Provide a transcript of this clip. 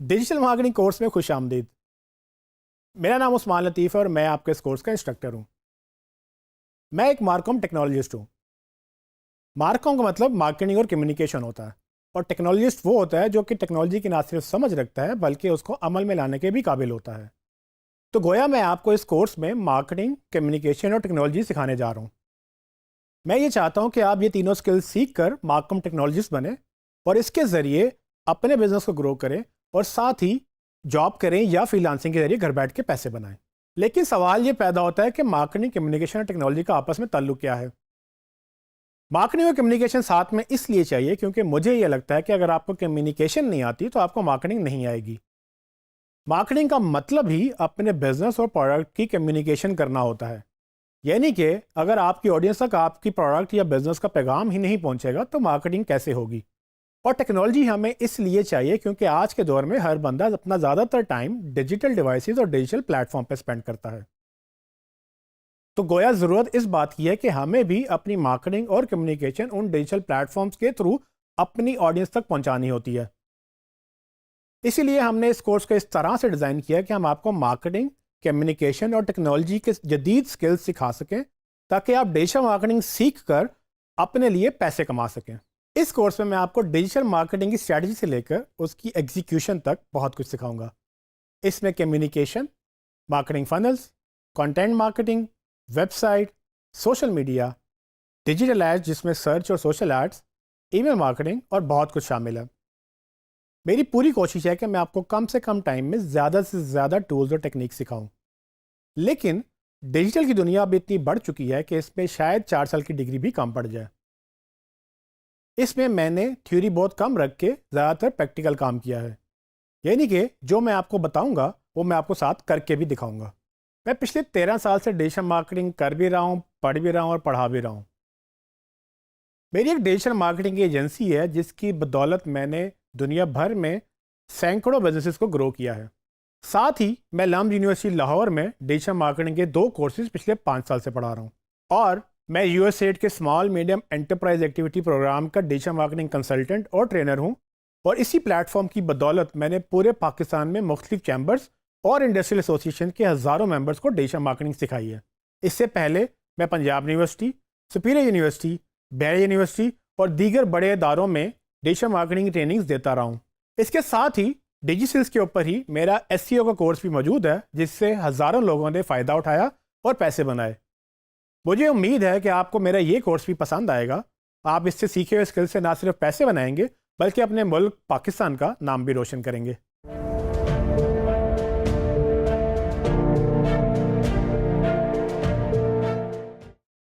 Digital marketing course में खुश आमदीद। मेरा नाम उस्मान लतीफ़ है और मैं आपके इस कोर्स का इंस्ट्रक्टर हूँ। मैं एक मार्कॉम टेक्नोलॉजिस्ट हूँ। मार्कॉम का मतलब मार्केटिंग और कम्युनिकेशन होता है, और टेक्नोलॉजिस्ट वो होता है जो कि टेक्नोलॉजी की ना सिर्फ समझ रखता है बल्कि उसको अमल में लाने के भी काबिल होता है। तो गोया मैं आपको इस कोर्स में मार्केटिंग, कम्युनिकेशन और टेक्नोलॉजी सिखाने जा रहा हूँ। मैं ये चाहता हूँ कि आप ये तीनों स्किल्स सीख कर मार्कॉम टेक्नोलॉजिस्ट बने और इसके ज़रिए अपने बिजनेस को ग्रो करें और साथ ही जॉब करें या फ्रीलांसिंग के जरिए घर बैठ के पैसे बनाएं। लेकिन सवाल ये पैदा होता है कि मार्केटिंग, कम्युनिकेशन और टेक्नोलॉजी का आपस में ताल्लुक क्या है। मार्केटिंग और कम्युनिकेशन साथ में इसलिए चाहिए क्योंकि मुझे ये लगता है कि अगर आपको कम्युनिकेशन नहीं आती तो आपको मार्केटिंग नहीं आएगी। मार्केटिंग का मतलब ही अपने बिजनेस और प्रोडक्ट की कम्युनिकेशन करना होता है। यानी कि अगर आपकी ऑडियंस तक आपकी प्रोडक्ट या बिजनेस का पैगाम ही नहीं पहुंचेगा तो मार्केटिंग कैसे होगी। और टेक्नोलॉजी हमें इसलिए चाहिए क्योंकि आज के दौर में हर बंदा अपना ज़्यादातर टाइम डिजिटल डिवाइसेस और डिजिटल प्लेटफॉर्म पर स्पेंड करता है। तो गोया ज़रूरत इस बात की है कि हमें भी अपनी मार्केटिंग और कम्युनिकेशन उन डिजिटल प्लेटफॉर्म्स के थ्रू अपनी ऑडियंस तक पहुंचानी होती है। इसीलिए हमने इस कोर्स को इस तरह से डिज़ाइन किया कि हम आपको मार्केटिंग, कम्युनिकेशन और टेक्नोलॉजी के जदीद स्किल्स सिखा सकें ताकि आप डिजिटल मार्केटिंग सीख कर अपने लिए पैसे कमा सकें। इस कोर्स में मैं आपको डिजिटल मार्केटिंग की स्ट्रैटेजी से लेकर उसकी एग्जीक्यूशन तक बहुत कुछ सिखाऊंगा। इसमें communication, marketing funnels, content marketing, website, social media, digital ads जिसमें सर्च और सोशल एड्स, ईमेल मार्केटिंग और बहुत कुछ शामिल है। मेरी पूरी कोशिश है कि मैं आपको कम से कम टाइम में ज़्यादा से ज़्यादा टूल्स और टेक्निक सिखाऊं। लेकिन डिजिटल की दुनिया अब इतनी बढ़ चुकी है कि इसमें शायद 4 साल की डिग्री भी कम पड़ जाए। इसमें मैंने थ्योरी बहुत कम रख के ज़्यादातर प्रैक्टिकल काम किया है। यानी कि जो मैं आपको बताऊंगा वो मैं आपको साथ करके भी दिखाऊंगा। मैं पिछले 13 साल से डिजिटल मार्केटिंग कर भी रहा हूँ, पढ़ भी रहा हूँ और पढ़ा भी रहा हूँ। मेरी एक डिजिटल मार्केटिंग की एजेंसी है जिसकी बदौलत मैंने दुनिया भर में सैकड़ों बिजनेसेस को ग्रो किया है। साथ ही मैं लम्ब यूनिवर्सिटी लाहौर में डिजिटल मार्केटिंग के 2 कोर्सेज पिछले 5 साल से पढ़ा रहा हूँ, और मैं यूएसएड के small medium enterprise activity programme का डिजिटल मार्केटिंग कंसल्टेंट और ट्रेनर हूँ। और इसी प्लेटफॉर्म की बदौलत मैंने पूरे पाकिस्तान में मुख्तलिफ चैम्बर्स और इंडस्ट्रियल एसोसिएशन के हज़ारों मेंबर्स को डिजिटल मार्केटिंग सिखाई है। इससे पहले मैं Punjab university, superior university, barrier university और दीगर बड़े इदारों में डिजिटल मार्केटिंग ट्रेनिंग्स देता रहा हूँ। इसके साथ ही डिजिटल्स के ऊपर ही मेरा एसईओ का कोर्स भी मौजूद है जिससे हज़ारों लोगों ने फ़ायदा उठाया और पैसे बनाए। मुझे उम्मीद है कि आपको मेरा ये कोर्स भी पसंद आएगा। आप इससे सीखे हुए स्किल से ना सिर्फ पैसे बनाएंगे बल्कि अपने मुल्क पाकिस्तान का नाम भी रोशन करेंगे।